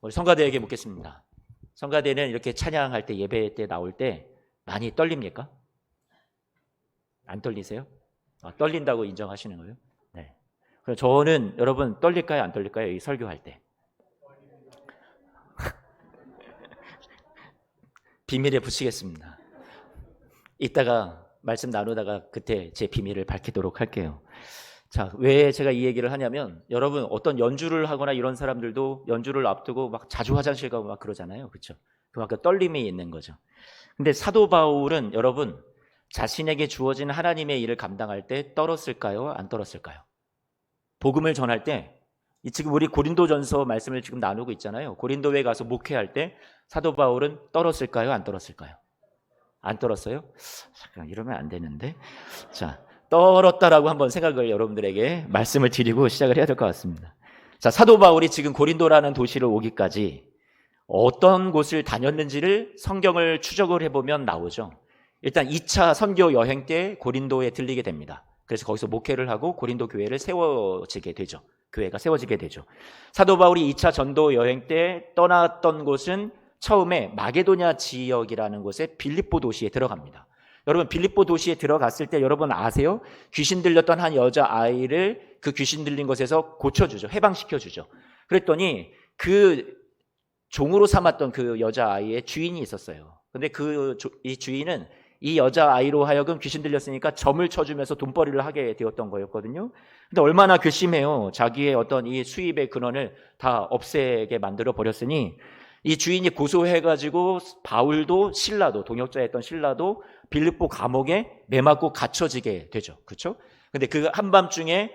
우리 성가대에게 묻겠습니다. 성가대는 이렇게 찬양할 때, 예배 때 나올 때 많이 떨립니까? 안 떨리세요? 떨린다고 인정하시는 거예요? 네. 그럼 저는 여러분 떨릴까요? 안 떨릴까요? 이 설교할 때. 비밀에 붙이겠습니다. 이따가 말씀 나누다가 그때 제 비밀을 밝히도록 할게요. 자, 왜 제가 이 얘기를 하냐면 여러분 어떤 연주를 하거나 이런 사람들도 연주를 앞두고 막 자주 화장실 가고 막 그러잖아요. 그렇죠? 그만큼 떨림이 있는 거죠. 근데 사도 바울은 여러분 자신에게 주어진 하나님의 일을 감당할 때 떨었을까요? 안 떨었을까요? 복음을 전할 때 지금 우리 고린도전서 말씀을 지금 나누고 있잖아요. 고린도에 가서 목회할 때 사도 바울은 떨었을까요? 안 떨었을까요? 안 떨었어요? 잠깐 이러면 안 되는데. 자, 떨었다라고 한번 생각을 여러분들에게 말씀을 드리고 시작을 해야 될 것 같습니다. 자, 사도 바울이 지금 고린도라는 도시를 오기까지 어떤 곳을 다녔는지를 성경을 추적을 해보면 나오죠. 일단 2차 선교 여행 때 고린도에 들리게 됩니다. 그래서 거기서 목회를 하고 고린도 교회를 세워지게 되죠. 교회가 세워지게 되죠. 사도 바울이 2차 전도 여행 때 떠났던 곳은 처음에 마게도냐 지역이라는 곳에 빌립보 도시에 들어갑니다. 여러분 빌립보 도시에 들어갔을 때 여러분 아세요? 귀신 들렸던 한 여자아이를 그 귀신 들린 곳에서 고쳐주죠. 해방시켜주죠. 그랬더니 그 종으로 삼았던 그 여자아이의 주인이 있었어요. 근데 이 주인은 이 여자아이로 하여금 귀신 들렸으니까 점을 쳐주면서 돈벌이를 하게 되었던 거였거든요. 근데 얼마나 괘씸해요. 자기의 어떤 이 수입의 근원을 다 없애게 만들어 버렸으니 이 주인이 고소해가지고 바울도 신라도 동역자였던 신라도 빌립보 감옥에 매맞고 갇혀지게 되죠. 그렇죠? 근데 그 한밤중에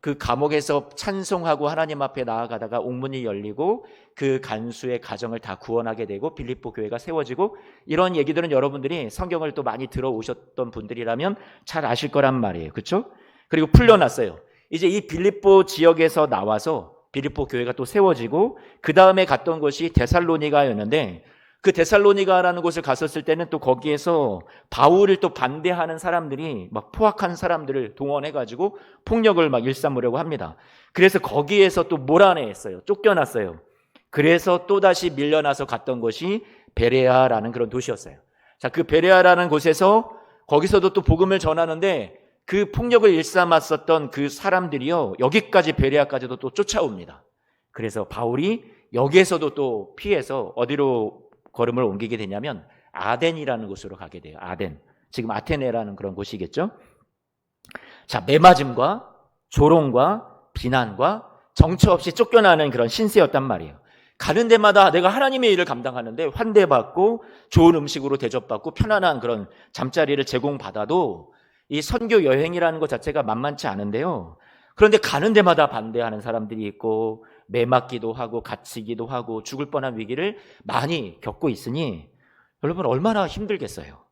그 감옥에서 찬송하고 하나님 앞에 나아가다가 옥문이 열리고 그 간수의 가정을 다 구원하게 되고 빌립보 교회가 세워지고 이런 얘기들은 여러분들이 성경을 또 많이 들어오셨던 분들이라면 잘 아실 거란 말이에요. 그렇죠? 그리고 풀려났어요. 이제 이 빌립보 지역에서 나와서 빌립보 교회가 또 세워지고 그 다음에 갔던 곳이 데살로니가였는데 그 데살로니가라는 곳을 갔었을 때는 또 거기에서 바울을 또 반대하는 사람들이 막 포악한 사람들을 동원해가지고 폭력을 막 일삼으려고 합니다. 그래서 거기에서 또 몰아냈어요. 쫓겨났어요. 그래서 또다시 밀려나서 갔던 곳이 베레아라는 그런 도시였어요. 자, 그 베레아라는 곳에서 거기서도 또 복음을 전하는데 그 폭력을 일삼았었던 그 사람들이요 여기까지 베레아까지도 또 쫓아옵니다. 그래서 바울이 여기에서도 또 피해서 어디로 걸음을 옮기게 되냐면 아덴이라는 곳으로 가게 돼요. 아덴. 지금 아테네라는 그런 곳이겠죠. 자, 매맞음과 조롱과 비난과 정처 없이 쫓겨나는 그런 신세였단 말이에요. 가는 데마다 내가 하나님의 일을 감당하는데 환대받고 좋은 음식으로 대접받고 편안한 그런 잠자리를 제공받아도 이 선교 여행이라는 것 자체가 만만치 않은데요. 그런데 가는 데마다 반대하는 사람들이 있고 매맞기도 하고 갇히기도 하고 죽을 뻔한 위기를 많이 겪고 있으니 여러분 얼마나 힘들겠어요.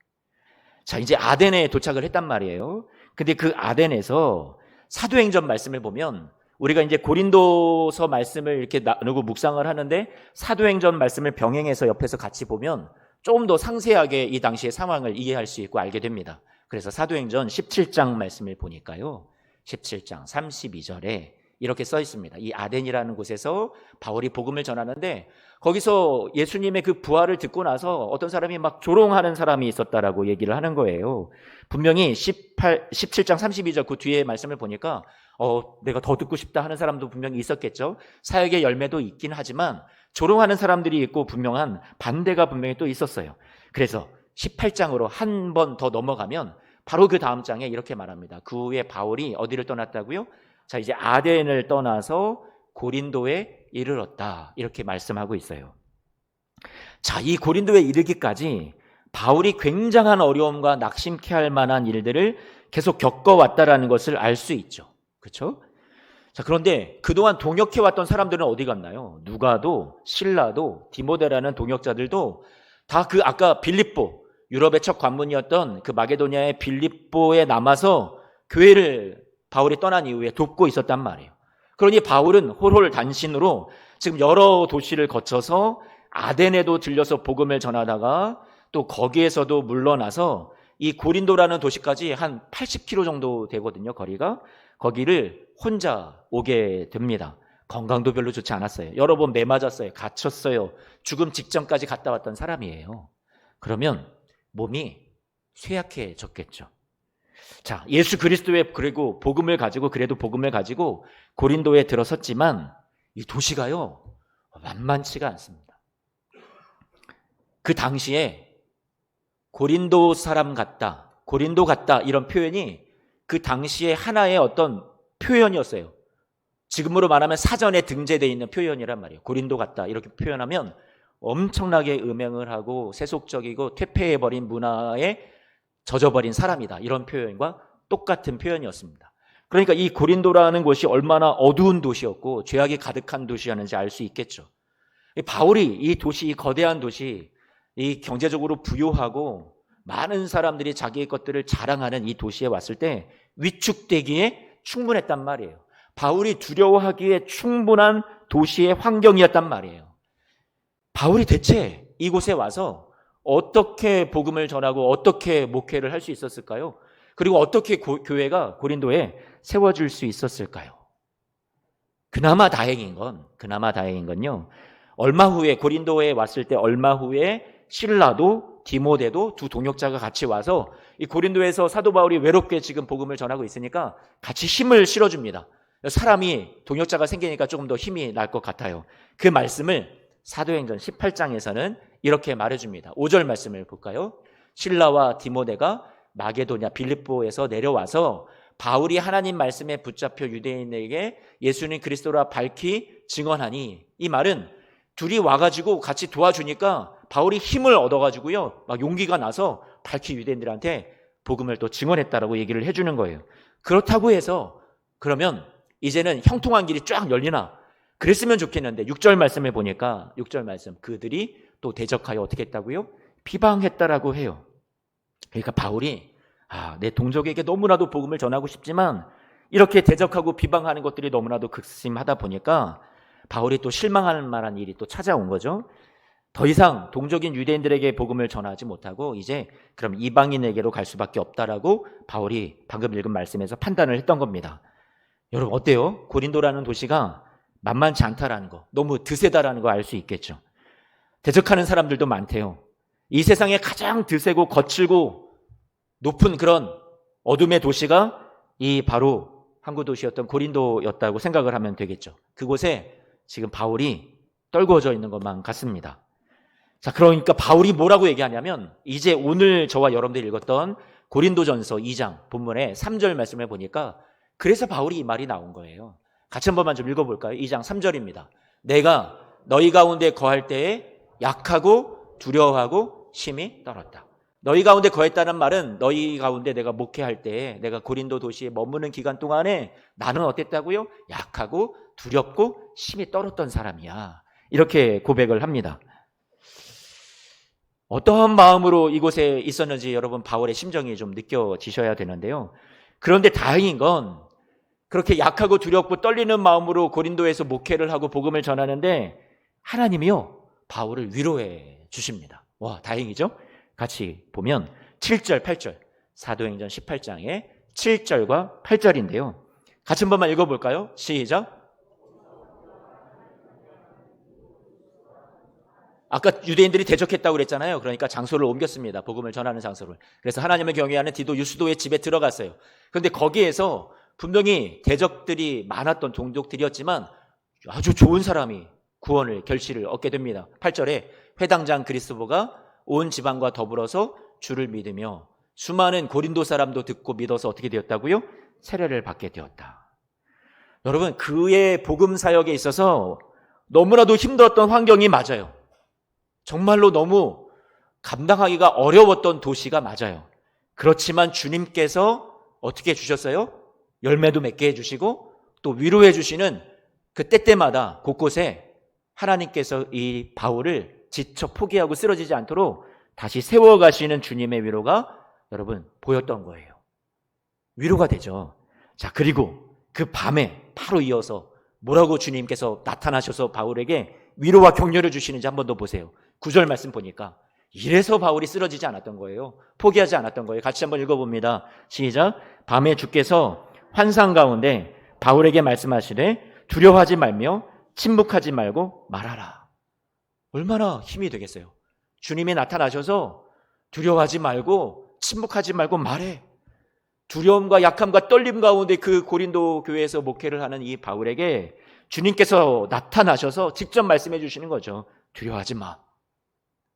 자, 이제 아덴에 도착을 했단 말이에요. 근데 그 아덴에서 사도행전 말씀을 보면 우리가 이제 고린도서 말씀을 이렇게 나누고 묵상을 하는데 사도행전 말씀을 병행해서 옆에서 같이 보면 조금 더 상세하게 이 당시의 상황을 이해할 수 있고 알게 됩니다. 그래서 사도행전 17장 말씀을 보니까요. 17장 32절에 이렇게 써 있습니다. 이 아덴이라는 곳에서 바울이 복음을 전하는데 거기서 예수님의 그 부활을 듣고 나서 어떤 사람이 막 조롱하는 사람이 있었다라고 얘기를 하는 거예요. 분명히 17장 32절 그 뒤에 말씀을 보니까 내가 더 듣고 싶다 하는 사람도 분명히 있었겠죠. 사역의 열매도 있긴 하지만 조롱하는 사람들이 있고 분명한 반대가 분명히 또 있었어요. 그래서 18장으로 한 번 더 넘어가면 바로 그 다음 장에 이렇게 말합니다. 그 후에 바울이 어디를 떠났다고요? 자, 이제 아덴을 떠나서 고린도에 이르렀다. 이렇게 말씀하고 있어요. 자, 이 고린도에 이르기까지 바울이 굉장한 어려움과 낙심케 할 만한 일들을 계속 겪어왔다라는 것을 알 수 있죠. 그렇죠? 자, 그런데 그동안 동역해왔던 사람들은 어디 갔나요? 누가도, 실라도, 디모데라는 동역자들도 다 그 아까 빌립보, 유럽의 첫 관문이었던 그 마게도냐의 빌립보에 남아서 교회를 바울이 떠난 이후에 돕고 있었단 말이에요. 그러니 바울은 홀홀단신으로 지금 여러 도시를 거쳐서 아덴에도 들려서 복음을 전하다가 또 거기에서도 물러나서 이 고린도라는 도시까지 한 80km 정도 되거든요, 거리가. 거기를 혼자 오게 됩니다. 건강도 별로 좋지 않았어요. 여러 번 매 맞았어요. 갇혔어요. 죽음 직전까지 갔다 왔던 사람이에요. 그러면 몸이 쇠약해졌겠죠. 자, 예수 그리스도의 그리고 복음을 가지고 그래도 복음을 가지고 고린도에 들어섰지만 이 도시가요 만만치가 않습니다. 그 당시에 고린도 사람 같다, 고린도 같다 이런 표현이 그 당시에 하나의 어떤 표현이었어요. 지금으로 말하면 사전에 등재되어 있는 표현이란 말이에요. 고린도 같다 이렇게 표현하면 엄청나게 음행을 하고 세속적이고 퇴폐해버린 문화에 젖어버린 사람이다 이런 표현과 똑같은 표현이었습니다. 그러니까 이 고린도라는 곳이 얼마나 어두운 도시였고 죄악이 가득한 도시였는지 알 수 있겠죠. 바울이 이 도시, 이 거대한 도시, 이 경제적으로 부유하고 많은 사람들이 자기의 것들을 자랑하는 이 도시에 왔을 때 위축되기에 충분했단 말이에요. 바울이 두려워하기에 충분한 도시의 환경이었단 말이에요. 바울이 대체 이곳에 와서 어떻게 복음을 전하고 어떻게 목회를 할 수 있었을까요? 그리고 어떻게 교회가 고린도에 세워질 수 있었을까요? 그나마 다행인 건요. 얼마 후에 고린도에 왔을 때 얼마 후에 실라도 디모데도 두 동역자가 같이 와서 이 고린도에서 사도 바울이 외롭게 지금 복음을 전하고 있으니까 같이 힘을 실어줍니다. 사람이 동역자가 생기니까 조금 더 힘이 날 것 같아요. 그 말씀을 사도행전 18장에서는 이렇게 말해줍니다. 5절 말씀을 볼까요? 실라와 디모데가 마게도냐 빌립보에서 내려와서 바울이 하나님 말씀에 붙잡혀 유대인에게 예수님 그리스도라 밝히 증언하니, 이 말은 둘이 와가지고 같이 도와주니까 바울이 힘을 얻어가지고요 막 용기가 나서 밝히 유대인들한테 복음을 또 증언했다라고 얘기를 해주는 거예요. 그렇다고 해서 그러면 이제는 형통한 길이 쫙 열리나 그랬으면 좋겠는데 6절 말씀을 보니까 6절 말씀 그들이 또 대적하여 어떻게 했다고요? 비방했다라고 해요. 그러니까 바울이 내 동족에게 너무나도 복음을 전하고 싶지만 이렇게 대적하고 비방하는 것들이 너무나도 극심하다 보니까 바울이 또 실망할 만한 일이 또 찾아온 거죠. 더 이상 동족인 유대인들에게 복음을 전하지 못하고 이제 그럼 이방인에게로 갈 수밖에 없다라고 바울이 방금 읽은 말씀에서 판단을 했던 겁니다. 여러분 어때요? 고린도라는 도시가 만만치 않다라는 거, 너무 드세다라는 거 알 수 있겠죠. 대적하는 사람들도 많대요. 이 세상에 가장 드세고 거칠고 높은 그런 어둠의 도시가 이 바로 항구 도시였던 고린도였다고 생각을 하면 되겠죠. 그곳에 지금 바울이 떨궈져 있는 것만 같습니다. 자, 그러니까 바울이 뭐라고 얘기하냐면 이제 오늘 저와 여러분들이 읽었던 고린도전서 2장 본문의 3절 말씀을 보니까 그래서 바울이 이 말이 나온 거예요. 같이 한 번만 좀 읽어볼까요? 2장 3절입니다. 내가 너희 가운데 거할 때에 약하고 두려워하고 심히 떨었다. 너희 가운데 거했다는 말은 너희 가운데 내가 목회할 때에 내가 고린도 도시에 머무는 기간 동안에 나는 어땠다고요? 약하고 두렵고 심히 떨었던 사람이야. 이렇게 고백을 합니다. 어떠한 마음으로 이곳에 있었는지 여러분 바울의 심정이 좀 느껴지셔야 되는데요. 그런데 다행인 건 그렇게 약하고 두렵고 떨리는 마음으로 고린도에서 목회를 하고 복음을 전하는데 하나님이요 바울을 위로해 주십니다. 와, 다행이죠? 같이 보면 7절, 8절 사도행전 18장의 7절과 8절인데요. 같이 한 번만 읽어볼까요? 시작. 아까 유대인들이 대적했다고 그랬잖아요. 그러니까 장소를 옮겼습니다. 복음을 전하는 장소를. 그래서 하나님을 경외하는 디도 유스도의 집에 들어갔어요. 그런데 거기에서 분명히 대적들이 많았던 종족들이었지만 아주 좋은 사람이 구원을 결실을 얻게 됩니다. 8절에 회당장 그리스도가 온 지방과 더불어서 주를 믿으며 수많은 고린도 사람도 듣고 믿어서 어떻게 되었다고요? 세례를 받게 되었다. 여러분 그의 복음 사역에 있어서 너무나도 힘들었던 환경이 맞아요. 정말로 너무 감당하기가 어려웠던 도시가 맞아요. 그렇지만 주님께서 어떻게 해주셨어요? 열매도 맺게 해주시고 또 위로해 주시는 그 때때마다 곳곳에 하나님께서 이 바울을 지쳐 포기하고 쓰러지지 않도록 다시 세워가시는 주님의 위로가 여러분 보였던 거예요. 위로가 되죠. 자, 그리고 그 밤에 바로 이어서 뭐라고 주님께서 나타나셔서 바울에게 위로와 격려를 주시는지 한 번 더 보세요. 9절 말씀 보니까 이래서 바울이 쓰러지지 않았던 거예요. 포기하지 않았던 거예요. 같이 한번 읽어봅니다. 시작. 밤에 주께서 환상 가운데 바울에게 말씀하시되 두려워하지 말며 침묵하지 말고 말하라. 얼마나 힘이 되겠어요. 주님이 나타나셔서 두려워하지 말고 침묵하지 말고 말해. 두려움과 약함과 떨림 가운데 그 고린도 교회에서 목회를 하는 이 바울에게 주님께서 나타나셔서 직접 말씀해 주시는 거죠. 두려워하지 마.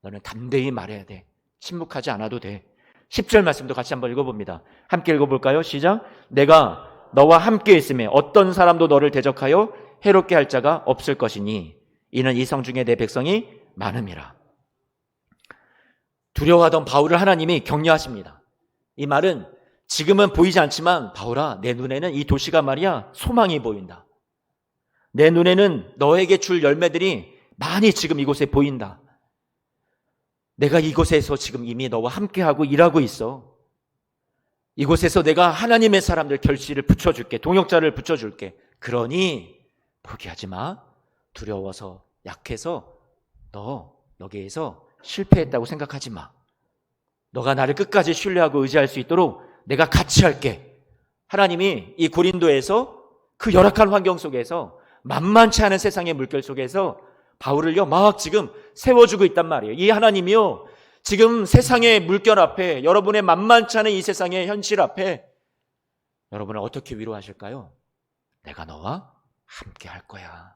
너는 담대히 말해야 돼. 침묵하지 않아도 돼. 10절 말씀도 같이 한번 읽어봅니다. 함께 읽어볼까요? 시작. 내가 너와 함께 있음에 어떤 사람도 너를 대적하여 해롭게 할 자가 없을 것이니 이는 이 성 중에 내 백성이 많음이라. 두려워하던 바울을 하나님이 격려하십니다. 이 말은 지금은 보이지 않지만 바울아, 내 눈에는 이 도시가 말이야 소망이 보인다. 내 눈에는 너에게 줄 열매들이 많이 지금 이곳에 보인다. 내가 이곳에서 지금 이미 너와 함께하고 일하고 있어. 이곳에서 내가 하나님의 사람들 결실을 붙여줄게. 동역자를 붙여줄게. 그러니 포기하지 마. 두려워서 약해서 너 여기에서 실패했다고 생각하지 마. 너가 나를 끝까지 신뢰하고 의지할 수 있도록 내가 같이 할게. 하나님이 이 고린도에서 그 열악한 환경 속에서 만만치 않은 세상의 물결 속에서 바울을요 막 지금 세워주고 있단 말이에요. 이 하나님이요 지금 세상의 물결 앞에, 여러분의 만만치 않은 이 세상의 현실 앞에 여러분을 어떻게 위로하실까요? 내가 너와 함께 할 거야.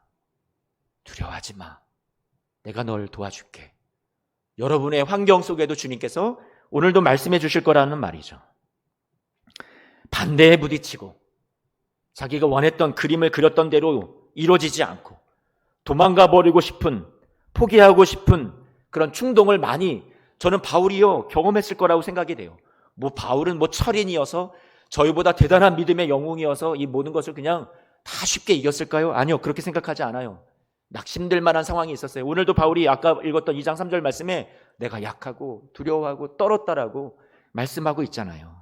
두려워하지 마. 내가 널 도와줄게. 여러분의 환경 속에도 주님께서 오늘도 말씀해 주실 거라는 말이죠. 반대에 부딪히고 자기가 원했던 그림을 그렸던 대로 이루어지지 않고 도망가 버리고 싶은, 포기하고 싶은 그런 충동을 많이 저는 바울이요 경험했을 거라고 생각이 돼요. 뭐 바울은 뭐 철인이어서 저희보다 대단한 믿음의 영웅이어서 이 모든 것을 그냥 다 쉽게 이겼을까요? 아니요, 그렇게 생각하지 않아요. 낙심될 만한 상황이 있었어요. 오늘도 바울이 아까 읽었던 2장 3절 말씀에 내가 약하고 두려워하고 떨었다라고 말씀하고 있잖아요.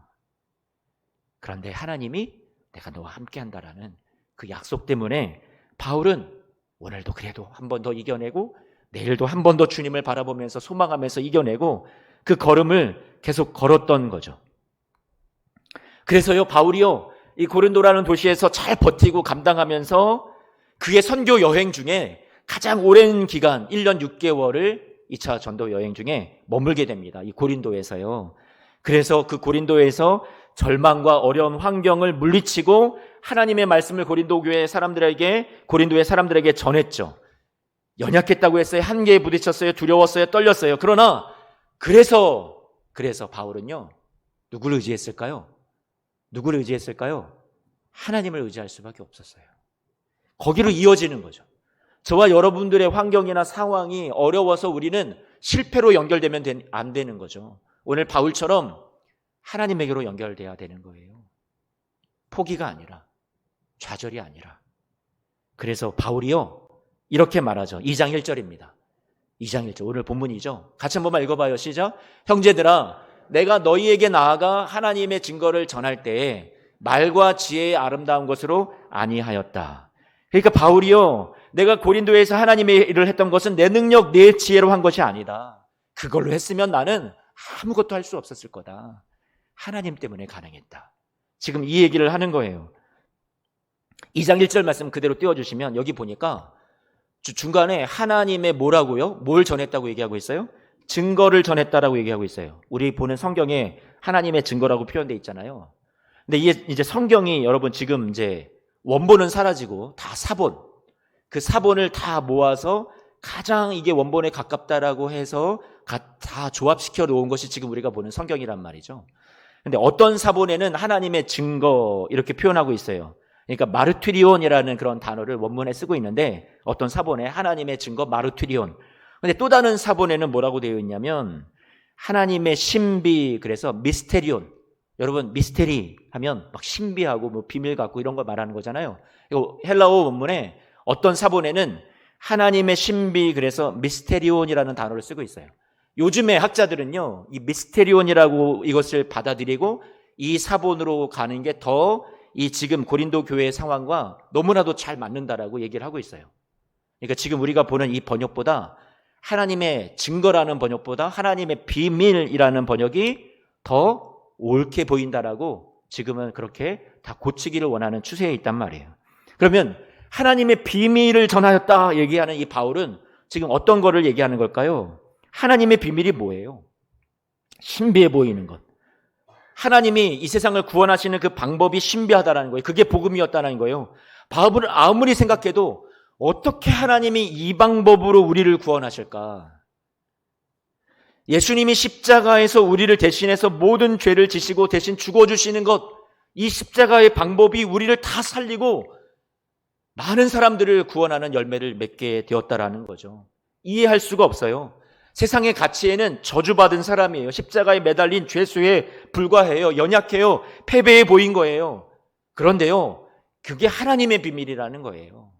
그런데 하나님이 내가 너와 함께 한다라는 그 약속 때문에 바울은 오늘도 그래도 한 번 더 이겨내고 내일도 한 번 더 주님을 바라보면서 소망하면서 이겨내고 그 걸음을 계속 걸었던 거죠. 그래서요 바울이요 이 고린도라는 도시에서 잘 버티고 감당하면서 그의 선교 여행 중에 가장 오랜 기간 1년 6개월을 2차 전도 여행 중에 머물게 됩니다. 이 고린도에서요. 그래서 그 고린도에서 절망과 어려운 환경을 물리치고 하나님의 말씀을 고린도의 사람들에게 전했죠. 연약했다고 했어요. 한계에 부딪혔어요. 두려웠어요. 떨렸어요. 그러나 그래서 바울은요. 누구를 의지했을까요? 하나님을 의지할 수밖에 없었어요. 거기로 이어지는 거죠. 저와 여러분들의 환경이나 상황이 어려워서 우리는 실패로 연결되면 안 되는 거죠. 오늘 바울처럼 하나님에게로 연결돼야 되는 거예요. 포기가 아니라, 좌절이 아니라. 그래서 바울이요 이렇게 말하죠. 2장 1절입니다. 2장 1절 오늘 본문이죠. 같이 한 번만 읽어봐요. 시작. 형제들아 내가 너희에게 나아가 하나님의 증거를 전할 때에 말과 지혜의 아름다운 것으로 아니하였다. 그러니까 바울이요 내가 고린도에서 하나님의 일을 했던 것은 내 능력, 내 지혜로 한 것이 아니다. 그걸로 했으면 나는 아무것도 할 수 없었을 거다. 하나님 때문에 가능했다. 지금 이 얘기를 하는 거예요. 2장 1절 말씀 그대로 띄워주시면 여기 보니까 중간에 하나님의 뭐라고요? 뭘 전했다고 얘기하고 있어요? 증거를 전했다라고 얘기하고 있어요. 우리 보는 성경에 하나님의 증거라고 표현되어 있잖아요. 근데 이제 성경이 여러분 지금 이제 원본은 사라지고 다 사본, 그 사본을 다 모아서 가장 이게 원본에 가깝다라고 해서 다 조합시켜 놓은 것이 지금 우리가 보는 성경이란 말이죠. 근데 어떤 사본에는 하나님의 증거 이렇게 표현하고 있어요. 그러니까 마르투리온이라는 그런 단어를 원문에 쓰고 있는데 어떤 사본에 하나님의 증거 마르투리온. 근데 또 다른 사본에는 뭐라고 되어 있냐면 하나님의 신비, 그래서 미스테리온. 여러분 미스테리 하면 막 신비하고 뭐 비밀 같고 이런 걸 말하는 거잖아요. 이거 헬라어 원문에 어떤 사본에는 하나님의 신비, 그래서 미스테리온이라는 단어를 쓰고 있어요. 요즘에 학자들은요 이 미스테리온이라고 이것을 받아들이고 이 사본으로 가는 게 더 이 지금 고린도 교회의 상황과 너무나도 잘 맞는다라고 얘기를 하고 있어요. 그러니까 지금 우리가 보는 이 번역보다 하나님의 증거라는 번역보다 하나님의 비밀이라는 번역이 더 옳게 보인다라고 지금은 그렇게 다 고치기를 원하는 추세에 있단 말이에요. 그러면 하나님의 비밀을 전하였다 얘기하는 이 바울은 지금 어떤 거를 얘기하는 걸까요? 하나님의 비밀이 뭐예요? 신비해 보이는 것. 하나님이 이 세상을 구원하시는 그 방법이 신비하다는 거예요. 그게 복음이었다는 거예요. 바울은 아무리 생각해도 어떻게 하나님이 이 방법으로 우리를 구원하실까? 예수님이 십자가에서 우리를 대신해서 모든 죄를 지시고 대신 죽어주시는 것, 이 십자가의 방법이 우리를 다 살리고 많은 사람들을 구원하는 열매를 맺게 되었다라는 거죠. 이해할 수가 없어요. 세상의 가치에는 저주받은 사람이에요. 십자가에 매달린 죄수에 불과해요. 연약해요. 패배해 보인 거예요. 그런데요, 그게 하나님의 비밀이라는 거예요.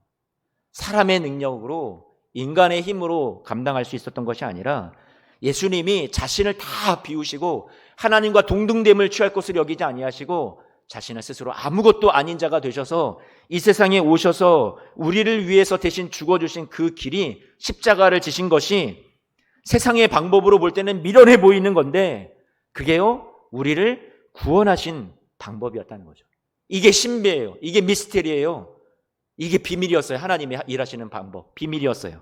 사람의 능력으로, 인간의 힘으로 감당할 수 있었던 것이 아니라 예수님이 자신을 다 비우시고 하나님과 동등됨을 취할 것을 여기지 아니하시고 자신을 스스로 아무것도 아닌 자가 되셔서 이 세상에 오셔서 우리를 위해서 대신 죽어주신 그 길이, 십자가를 지신 것이 세상의 방법으로 볼 때는 미련해 보이는 건데 그게요, 우리를 구원하신 방법이었다는 거죠. 이게 신비예요. 이게 미스테리예요. 이게 비밀이었어요. 하나님이 일하시는 방법, 비밀이었어요.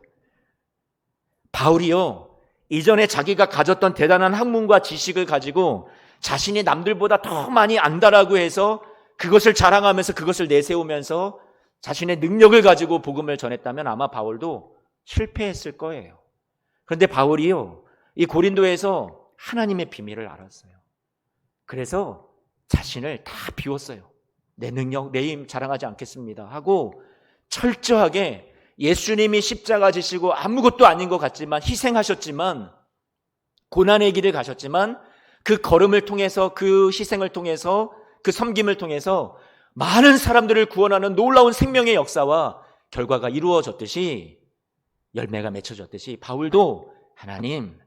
바울이요, 이전에 자기가 가졌던 대단한 학문과 지식을 가지고 자신이 남들보다 더 많이 안다라고 해서 그것을 자랑하면서 그것을 내세우면서 자신의 능력을 가지고 복음을 전했다면 아마 바울도 실패했을 거예요. 그런데 바울이요, 이 고린도에서 하나님의 비밀을 알았어요. 그래서 자신을 다 비웠어요. 내 능력, 내 힘 자랑하지 않겠습니다 하고 철저하게 예수님이 십자가 지시고 아무것도 아닌 것 같지만 희생하셨지만, 고난의 길을 가셨지만 그 걸음을 통해서, 그 희생을 통해서, 그 섬김을 통해서 많은 사람들을 구원하는 놀라운 생명의 역사와 결과가 이루어졌듯이, 열매가 맺혀졌듯이 바울도 하나님,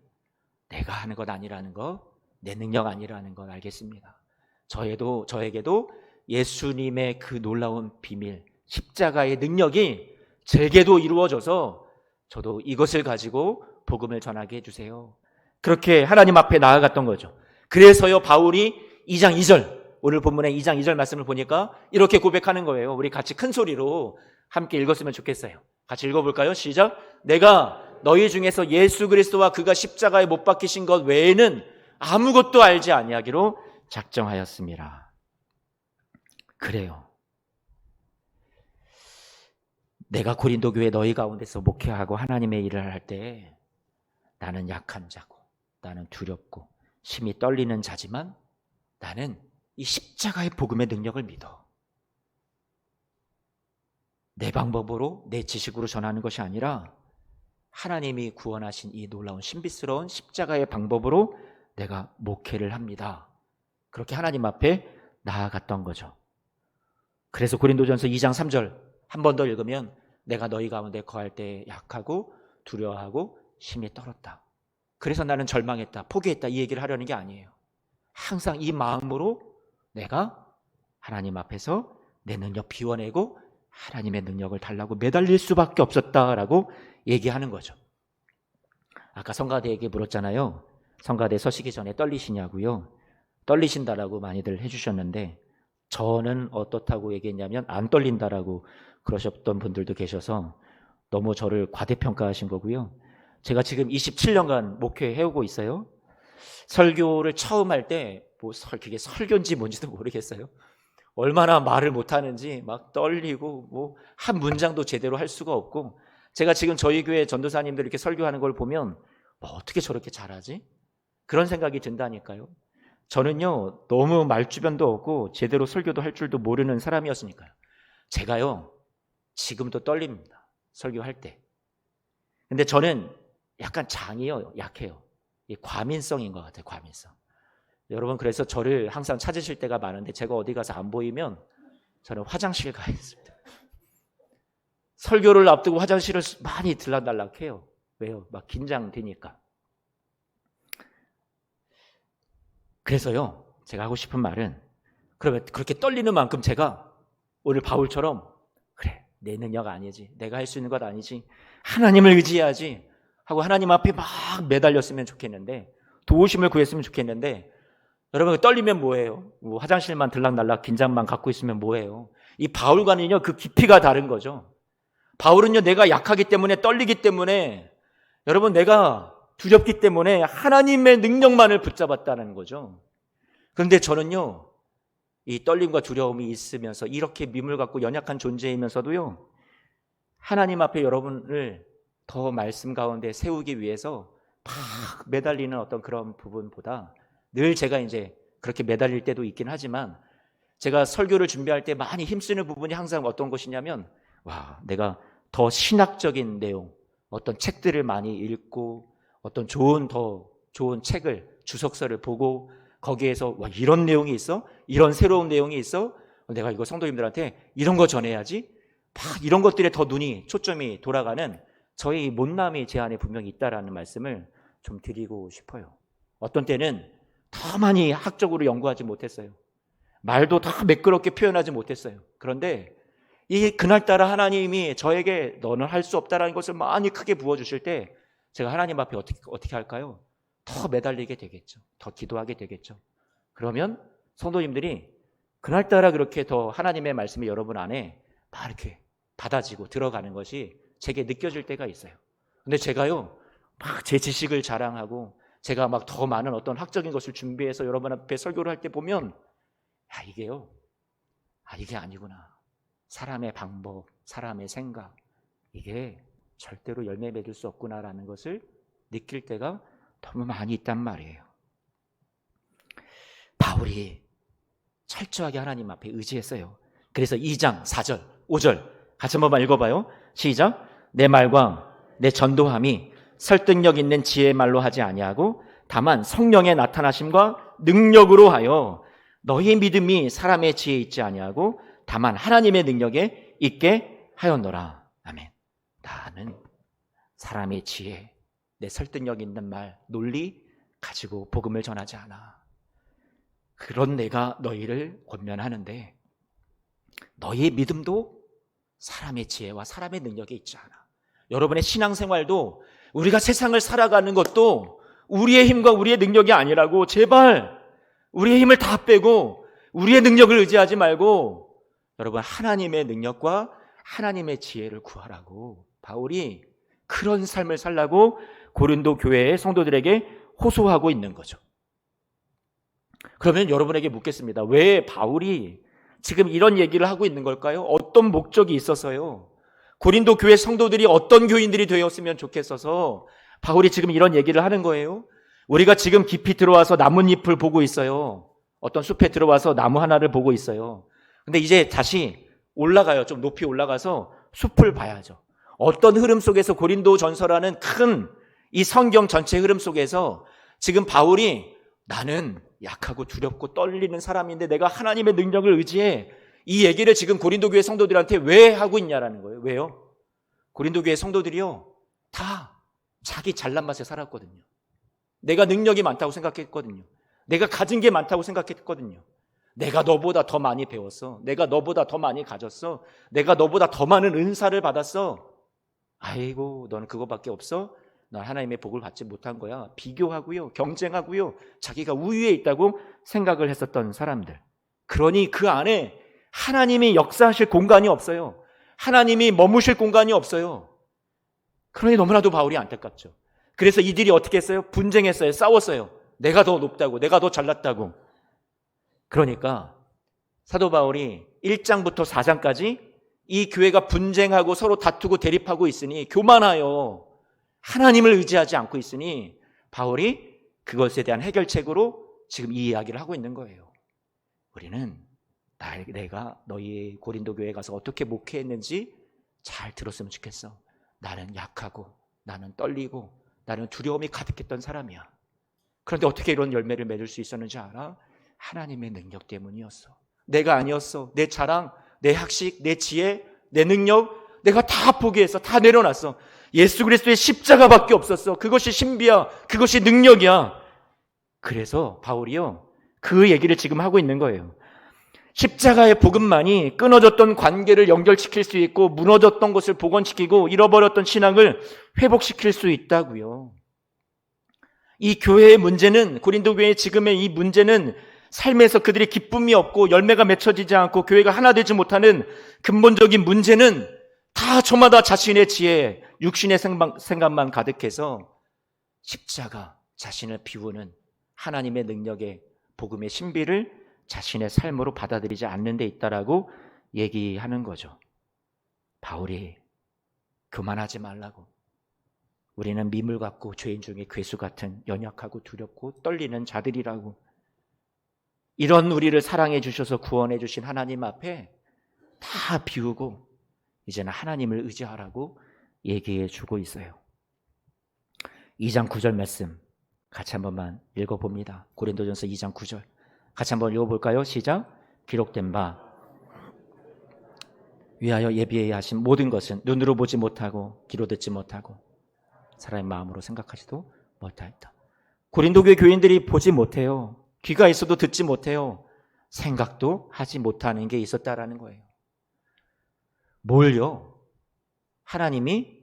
내가 하는 것 아니라는 거, 내 능력 아니라는 걸 알겠습니다. 저에게도 예수님의 그 놀라운 비밀, 십자가의 능력이 제게도 이루어져서 저도 이것을 가지고 복음을 전하게 해주세요. 그렇게 하나님 앞에 나아갔던 거죠. 그래서요, 바울이 2장 2절, 오늘 본문의 2장 2절 말씀을 보니까 이렇게 고백하는 거예요. 우리 같이 큰 소리로 함께 읽었으면 좋겠어요. 같이 읽어볼까요? 시작. 내가 너희 중에서 예수 그리스도와 그가 십자가에 못 박히신 것 외에는 아무것도 알지 아니하기로 작정하였습니다. 그래요. 내가 고린도 교회 너희 가운데서 목회하고 하나님의 일을 할 때 나는 약한 자고, 나는 두렵고 심히 떨리는 자지만 나는 이 십자가의 복음의 능력을 믿어. 내 방법으로, 내 지식으로 전하는 것이 아니라 하나님이 구원하신 이 놀라운 신비스러운 십자가의 방법으로 내가 목회를 합니다. 그렇게 하나님 앞에 나아갔던 거죠. 그래서 고린도전서 2장 3절 한 번 더 읽으면 내가 너희 가운데 거할 때 약하고 두려워하고 심히 떨었다. 그래서 나는 절망했다, 포기했다, 이 얘기를 하려는 게 아니에요. 항상 이 마음으로 내가 하나님 앞에서 내 능력 비워내고 하나님의 능력을 달라고 매달릴 수밖에 없었다라고 얘기하는 거죠. 아까 성가대에게 물었잖아요. 성가대 서시기 전에 떨리시냐고요. 떨리신다라고 많이들 해주셨는데 저는 어떻다고 얘기했냐면 안 떨린다라고 그러셨던 분들도 계셔서 너무 저를 과대평가하신 거고요. 제가 지금 27년간 목회해오고 있어요. 설교를 처음 할 때 그게 설교인지 뭔지도 모르겠어요. 얼마나 말을 못하는지 막 떨리고 한 문장도 제대로 할 수가 없고, 제가 지금 저희 교회 전도사님들 이렇게 설교하는 걸 보면 어떻게 저렇게 잘하지? 그런 생각이 든다니까요. 저는요, 너무 말주변도 없고 제대로 설교도 할 줄도 모르는 사람이었으니까요. 제가요, 지금도 떨립니다. 설교할 때. 근데 저는 약간 장이요, 약해요. 이 과민성인 것 같아요, 과민성. 여러분, 그래서 저를 항상 찾으실 때가 많은데 제가 어디 가서 안 보이면 저는 화장실 가 있습니다. 설교를 앞두고 화장실을 많이 들락날락해요. 왜요? 막 긴장되니까. 그래서요, 제가 하고 싶은 말은, 그러면 그렇게 떨리는 만큼 제가 오늘 바울처럼, 그래, 내 능력 아니지, 내가 할 수 있는 것 아니지, 하나님을 의지해야지 하고 하나님 앞에 막 매달렸으면 좋겠는데, 도우심을 구했으면 좋겠는데, 여러분, 떨리면 뭐예요? 화장실만 들락날락 긴장만 갖고 있으면 뭐예요? 이 바울과는요, 그 깊이가 다른 거죠. 바울은요, 내가 약하기 때문에, 떨리기 때문에, 여러분, 내가 두렵기 때문에 하나님의 능력만을 붙잡았다는 거죠. 그런데 저는요, 이 떨림과 두려움이 있으면서 이렇게 믿음을 갖고 연약한 존재이면서도요, 하나님 앞에 여러분을 더 말씀 가운데 세우기 위해서 막 매달리는 어떤 그런 부분보다 늘 제가 이제 그렇게 매달릴 때도 있긴 하지만 제가 설교를 준비할 때 많이 힘쓰는 부분이 항상 어떤 것이냐면 내가 더 신학적인 내용, 어떤 책들을 많이 읽고 어떤 더 좋은 책을, 주석서를 보고 거기에서 이런 내용이 있어? 이런 새로운 내용이 있어? 내가 이거 성도님들한테 이런 거 전해야지? 막 이런 것들에 더 초점이 돌아가는 저희 못남이 제 안에 분명히 있다라는 말씀을 좀 드리고 싶어요. 어떤 때는 더 많이 학적으로 연구하지 못했어요. 말도 다 매끄럽게 표현하지 못했어요. 그런데 그날따라 하나님이 저에게 너는 할 수 없다라는 것을 많이 크게 부어주실 때 제가 하나님 앞에 어떻게 할까요? 더 매달리게 되겠죠. 더 기도하게 되겠죠. 그러면 성도님들이 그날따라 그렇게 더 하나님의 말씀이 여러분 안에 막 이렇게 받아지고 들어가는 것이 제게 느껴질 때가 있어요. 근데 제가요, 막 제 지식을 자랑하고 제가 막 더 많은 어떤 학적인 것을 준비해서 여러분 앞에 설교를 할 때 보면 이게 아니구나. 사람의 방법, 사람의 생각, 이게 절대로 열매 맺을 수 없구나라는 것을 느낄 때가 너무 많이 있단 말이에요. 바울이 철저하게 하나님 앞에 의지했어요. 그래서 2장 4절, 5절 같이 한번만 읽어봐요. 시작. 내 말과 내 전도함이 설득력 있는 지혜의 말로 하지 아니하고 다만 성령의 나타나심과 능력으로 하여 너희 믿음이 사람의 지혜에 있지 아니하고 다만 하나님의 능력에 있게 하였노라. 아멘. 나는 사람의 지혜, 내 설득력 있는 말, 논리 가지고 복음을 전하지 않아. 그런 내가 너희를 권면하는데 너희의 믿음도 사람의 지혜와 사람의 능력에 있지 않아. 여러분의 신앙생활도 우리가 세상을 살아가는 것도 우리의 힘과 우리의 능력이 아니라고. 제발 우리의 힘을 다 빼고 우리의 능력을 의지하지 말고 여러분 하나님의 능력과 하나님의 지혜를 구하라고 바울이 그런 삶을 살라고 고린도 교회의 성도들에게 호소하고 있는 거죠. 그러면 여러분에게 묻겠습니다. 왜 바울이 지금 이런 얘기를 하고 있는 걸까요? 어떤 목적이 있어서요? 고린도 교회 성도들이 어떤 교인들이 되었으면 좋겠어서 바울이 지금 이런 얘기를 하는 거예요? 우리가 지금 깊이 들어와서 나뭇잎을 보고 있어요. 어떤 숲에 들어와서 나무 하나를 보고 있어요. 근데 이제 다시 올라가요. 좀 높이 올라가서 숲을 봐야죠. 어떤 흐름 속에서 고린도 전서라는 큰 이 성경 전체 흐름 속에서 지금 바울이 나는 약하고 두렵고 떨리는 사람인데 내가 하나님의 능력을 의지해, 이 얘기를 지금 고린도 교회 성도들한테 왜 하고 있냐라는 거예요. 왜요? 고린도 교회 성도들이요 다 자기 잘난 맛에 살았거든요. 내가 능력이 많다고 생각했거든요. 내가 가진 게 많다고 생각했거든요. 내가 너보다 더 많이 배웠어. 내가 너보다 더 많이 가졌어. 내가 너보다 더 많은 은사를 받았어. 아이고 너는 그거밖에 없어? 넌 하나님의 복을 받지 못한 거야. 비교하고요, 경쟁하고요, 자기가 우위에 있다고 생각을 했었던 사람들. 그러니 그 안에 하나님이 역사하실 공간이 없어요. 하나님이 머무실 공간이 없어요. 그러니 너무나도 바울이 안타깝죠. 그래서 이들이 어떻게 했어요? 분쟁했어요. 싸웠어요. 내가 더 높다고, 내가 더 잘났다고. 그러니까 사도 바울이 1장부터 4장까지 이 교회가 분쟁하고 서로 다투고 대립하고 있으니, 교만하여 하나님을 의지하지 않고 있으니 바울이 그것에 대한 해결책으로 지금 이 이야기를 하고 있는 거예요. 우리는 내가 너희 고린도 교회에 가서 어떻게 목회했는지 잘 들었으면 좋겠어. 나는 약하고 나는 떨리고 나는 두려움이 가득했던 사람이야. 그런데 어떻게 이런 열매를 맺을 수 있었는지 알아? 하나님의 능력 때문이었어. 내가 아니었어. 내 자랑, 내 학식, 내 지혜, 내 능력 내가 다 포기해서 다 내려놨어. 예수 그리스도의 십자가밖에 없었어. 그것이 신비야. 그것이 능력이야. 그래서 바울이요 그 얘기를 지금 하고 있는 거예요. 십자가의 복음만이 끊어졌던 관계를 연결시킬 수 있고 무너졌던 것을 복원시키고 잃어버렸던 신앙을 회복시킬 수 있다고요. 이 교회의 문제는, 고린도 교회의 지금의 이 문제는 삶에서 그들의 기쁨이 없고 열매가 맺혀지지 않고 교회가 하나 되지 못하는 근본적인 문제는 다 저마다 자신의 지혜, 육신의 생각만 가득해서 십자가, 자신을 비우는 하나님의 능력의 복음의 신비를 자신의 삶으로 받아들이지 않는 데 있다라고 얘기하는 거죠. 바울이 그만하지 말라고. 우리는 미물 같고 죄인 중에 괴수 같은 연약하고 두렵고 떨리는 자들이라고. 이런 우리를 사랑해 주셔서 구원해 주신 하나님 앞에 다 비우고 이제는 하나님을 의지하라고 얘기해 주고 있어요. 2장 9절 말씀 같이 한 번만 읽어봅니다. 고린도전서 2장 9절 같이 한번 읽어볼까요? 시작. 기록된 바 위하여 예비해야 하신 모든 것은 눈으로 보지 못하고 귀로 듣지 못하고 사람의 마음으로 생각하지도 못하였다. 고린도 교회 교인들이 보지 못해요. 귀가 있어도 듣지 못해요. 생각도 하지 못하는 게 있었다라는 거예요. 뭘요? 하나님이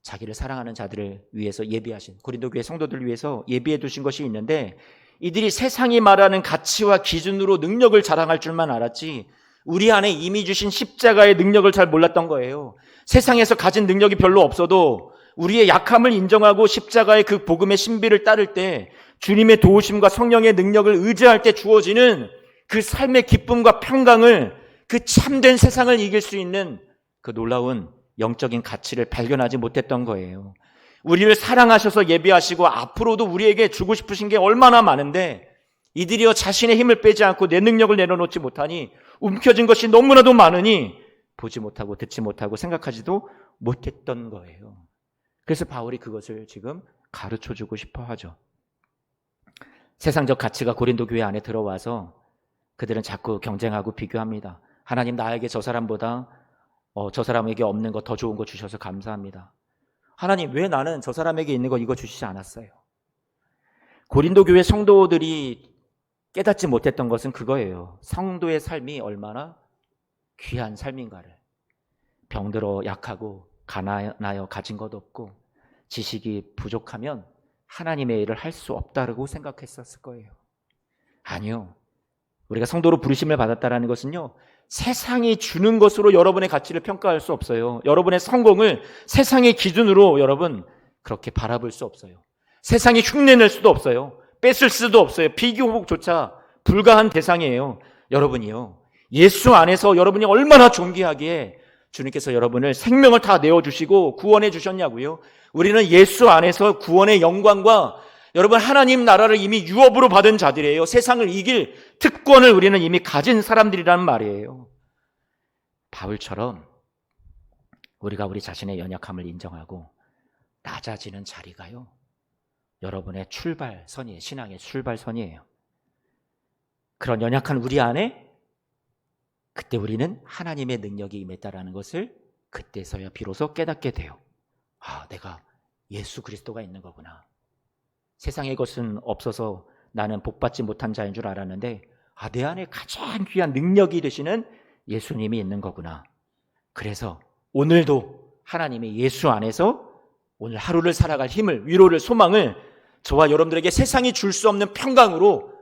자기를 사랑하는 자들을 위해서 예비하신, 고린도 교회 성도들을 위해서 예비해 두신 것이 있는데, 이들이 세상이 말하는 가치와 기준으로 능력을 자랑할 줄만 알았지 우리 안에 이미 주신 십자가의 능력을 잘 몰랐던 거예요. 세상에서 가진 능력이 별로 없어도 우리의 약함을 인정하고 십자가의 그 복음의 신비를 따를 때, 주님의 도우심과 성령의 능력을 의지할 때 주어지는 그 삶의 기쁨과 평강을, 그 참된 세상을 이길 수 있는 그 놀라운 영적인 가치를 발견하지 못했던 거예요. 우리를 사랑하셔서 예비하시고 앞으로도 우리에게 주고 싶으신 게 얼마나 많은데, 이들이여 자신의 힘을 빼지 않고 내 능력을 내려놓지 못하니 움켜진 것이 너무나도 많으니 보지 못하고 듣지 못하고 생각하지도 못했던 거예요. 그래서 바울이 그것을 지금 가르쳐주고 싶어 하죠. 세상적 가치가 고린도 교회 안에 들어와서 그들은 자꾸 경쟁하고 비교합니다. 하나님, 나에게 저 사람보다 저 사람에게 없는 거 더 좋은 거 주셔서 감사합니다. 하나님, 왜 나는 저 사람에게 있는 거 이거 주시지 않았어요? 고린도 교회 성도들이 깨닫지 못했던 것은 그거예요. 성도의 삶이 얼마나 귀한 삶인가를. 병들어 약하고 가난하여 가진 것 없고 지식이 부족하면 하나님의 일을 할 수 없다고 생각했었을 거예요. 아니요. 우리가 성도로 부르심을 받았다는 것은요, 세상이 주는 것으로 여러분의 가치를 평가할 수 없어요. 여러분의 성공을 세상의 기준으로 여러분 그렇게 바라볼 수 없어요. 세상이 흉내낼 수도 없어요. 뺏을 수도 없어요. 비교복조차 불가한 대상이에요. 여러분이요, 예수 안에서 여러분이 얼마나 존귀하기에 주님께서 여러분을 생명을 다 내어주시고 구원해 주셨냐고요. 우리는 예수 안에서 구원의 영광과 여러분 하나님 나라를 이미 유업으로 받은 자들이에요. 세상을 이길 특권을 우리는 이미 가진 사람들이라는 말이에요. 바울처럼 우리가 우리 자신의 연약함을 인정하고 낮아지는 자리가요, 여러분의 출발선이에요. 신앙의 출발선이에요. 그런 연약한 우리 안에 그때 우리는 하나님의 능력이 임했다라는 것을 그때서야 비로소 깨닫게 돼요. 아, 내가 예수 그리스도가 있는 거구나. 세상의 것은 없어서 나는 복받지 못한 자인 줄 알았는데, 아, 내 안에 가장 귀한 능력이 되시는 예수님이 있는 거구나. 그래서 오늘도 하나님의 예수 안에서 오늘 하루를 살아갈 힘을, 위로를, 소망을 저와 여러분들에게 세상이 줄 수 없는 평강으로,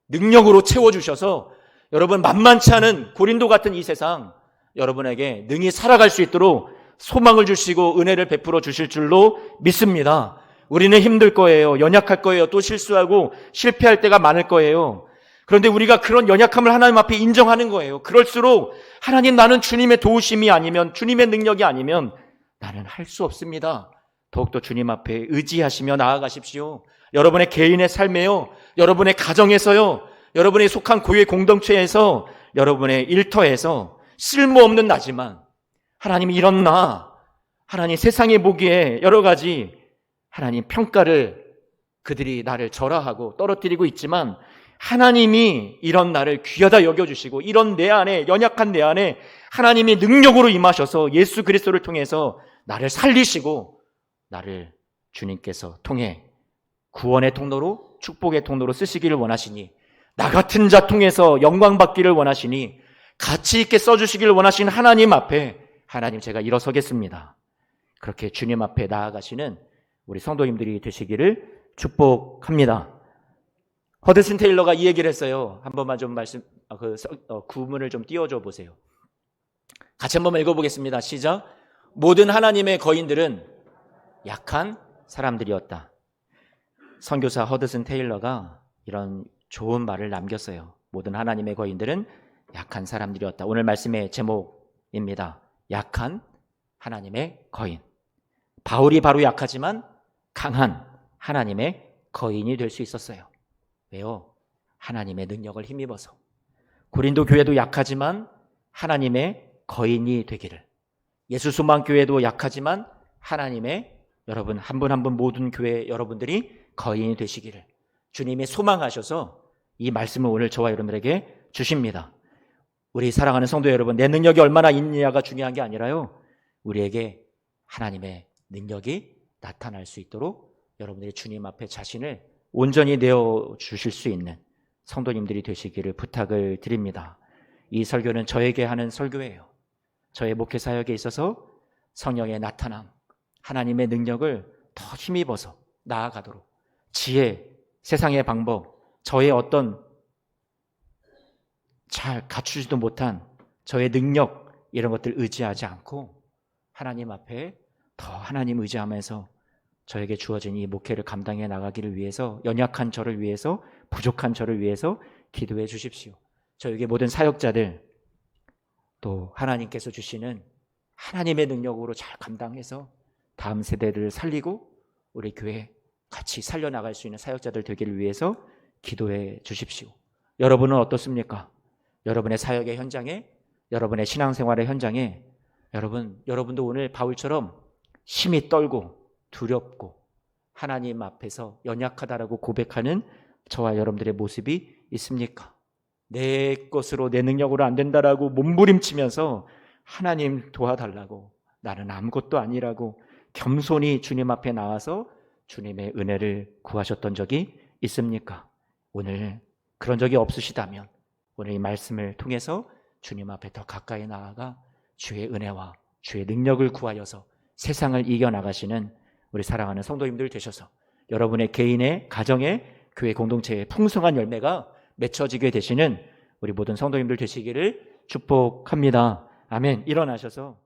능력으로 채워주셔서 여러분 만만치 않은 고린도 같은 이 세상 여러분에게 능히 살아갈 수 있도록 소망을 주시고 은혜를 베풀어 주실 줄로 믿습니다. 우리는 힘들 거예요. 연약할 거예요. 또 실수하고 실패할 때가 많을 거예요. 그런데 우리가 그런 연약함을 하나님 앞에 인정하는 거예요. 그럴수록 하나님, 나는 주님의 도우심이 아니면, 주님의 능력이 아니면 나는 할 수 없습니다. 더욱더 주님 앞에 의지하시며 나아가십시오. 여러분의 개인의 삶에요, 여러분의 가정에서요, 여러분이 속한 교회 공동체에서, 여러분의 일터에서 쓸모없는 나지만 하나님, 이런 나, 하나님 세상에 보기에 여러 가지 하나님 평가를, 그들이 나를 절하하고 떨어뜨리고 있지만 하나님이 이런 나를 귀하다 여겨주시고, 이런 내 안에, 연약한 내 안에 하나님이 능력으로 임하셔서 예수 그리스도를 통해서 나를 살리시고 나를 주님께서 통해 구원의 통로로, 축복의 통로로 쓰시기를 원하시니, 나 같은 자 통해서 영광 받기를 원하시니, 가치 있게 써주시기를 원하시는 하나님 앞에, 하나님, 제가 일어서겠습니다. 그렇게 주님 앞에 나아가시는 우리 성도님들이 되시기를 축복합니다. 허드슨 테일러가 이 얘기를 했어요. 한 번만 좀 구문을 좀 띄워줘 보세요. 같이 한 번만 읽어보겠습니다. 시작. 모든 하나님의 거인들은 약한 사람들이었다. 선교사 허드슨 테일러가 이런 좋은 말을 남겼어요. 모든 하나님의 거인들은 약한 사람들이었다. 오늘 말씀의 제목입니다. 약한 하나님의 거인. 바울이 바로 약하지만 강한 하나님의 거인이 될 수 있었어요. 왜요? 하나님의 능력을 힘입어서. 고린도 교회도 약하지만 하나님의 거인이 되기를. 예수소망교회도 약하지만 하나님의 여러분 한 분 한 분 모든 교회 여러분들이 거인이 되시기를 주님이 소망하셔서 이 말씀을 오늘 저와 여러분들에게 주십니다. 우리 사랑하는 성도 여러분, 내 능력이 얼마나 있느냐가 중요한 게 아니라요, 우리에게 하나님의 능력이 나타날 수 있도록 여러분들이 주님 앞에 자신을 온전히 내어주실 수 있는 성도님들이 되시기를 부탁을 드립니다. 이 설교는 저에게 하는 설교예요. 저의 목회 사역에 있어서 성령의 나타남, 하나님의 능력을 더 힘입어서 나아가도록 지혜, 세상의 방법, 저의 어떤 잘 갖추지도 못한 저의 능력 이런 것들 의지하지 않고 하나님 앞에 더 하나님 의지하면서 저에게 주어진 이 목회를 감당해 나가기를 위해서 연약한 저를 위해서 부족한 저를 위해서 기도해 주십시오. 저에게 모든 사역자들 또 하나님께서 주시는 하나님의 능력으로 잘 감당해서 다음 세대를 살리고 우리 교회 같이 살려나갈 수 있는 사역자들 되기를 위해서 기도해 주십시오. 여러분은 어떻습니까? 여러분의 사역의 현장에, 여러분의 신앙생활의 현장에 여러분도 오늘 바울처럼 심히 떨고 두렵고 하나님 앞에서 연약하다라고 고백하는 저와 여러분들의 모습이 있습니까? 내 것으로 내 능력으로 안 된다라고 몸부림치면서 하나님 도와달라고 나는 아무것도 아니라고 겸손히 주님 앞에 나와서 주님의 은혜를 구하셨던 적이 있습니까? 오늘 그런 적이 없으시다면 오늘 이 말씀을 통해서 주님 앞에 더 가까이 나아가 주의 은혜와 주의 능력을 구하여서 세상을 이겨나가시는 우리 사랑하는 성도님들 되셔서 여러분의 개인의 가정의 교회 공동체의 풍성한 열매가 맺혀지게 되시는 우리 모든 성도님들 되시기를 축복합니다. 아멘. 일어나셔서